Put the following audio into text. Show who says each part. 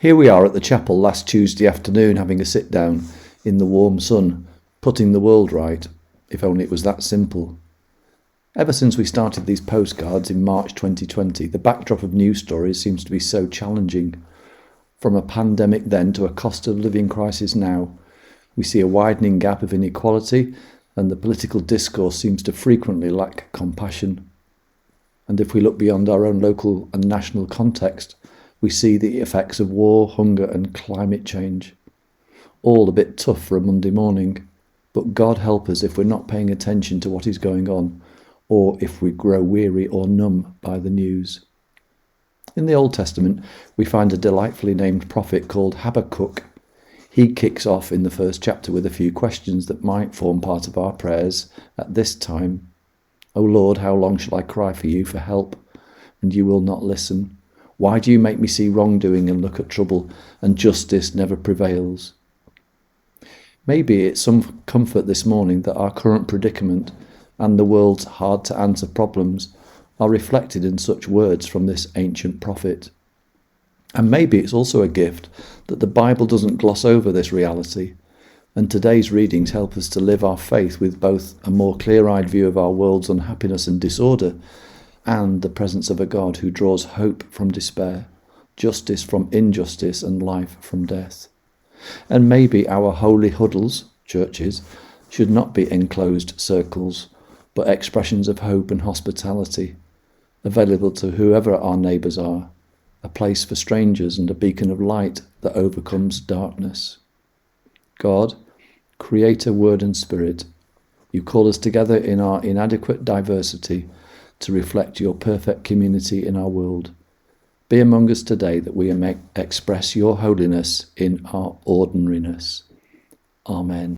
Speaker 1: Here we are at the chapel last Tuesday afternoon having a sit down in the warm sun, putting the world right, if only it was that simple. Ever since we started these postcards in March 2020, the backdrop of news stories seems to be so challenging. From a pandemic then to a cost of living crisis now, we see a widening gap of inequality, and the political discourse seems to frequently lack compassion. And if we look beyond our own local and national context, we see the effects of war, hunger and climate change. All a bit tough for a Monday morning, but God help us if we're not paying attention to what is going on, or if we grow weary or numb by the news. In the Old Testament, we find a delightfully named prophet called Habakkuk. He kicks off in the first chapter with a few questions that might form part of our prayers at this time. O Lord, how long shall I cry for you for help, and you will not listen? Why do you make me see wrongdoing and look at trouble, and justice never prevails? Maybe it's some comfort this morning that our current predicament and the world's hard-to-answer problems are reflected in such words from this ancient prophet. And maybe it's also a gift that the Bible doesn't gloss over this reality, and today's readings help us to live our faith with both a more clear-eyed view of our world's unhappiness and disorder, and the presence of a God who draws hope from despair, justice from injustice, and life from death. And maybe our holy huddles, churches, should not be enclosed circles, but expressions of hope and hospitality, available to whoever our neighbours are, a place for strangers and a beacon of light that overcomes darkness. God, Creator, Word and Spirit, you call us together in our inadequate diversity to reflect your perfect community in our world. Be among us today that we may express your holiness in our ordinariness. Amen.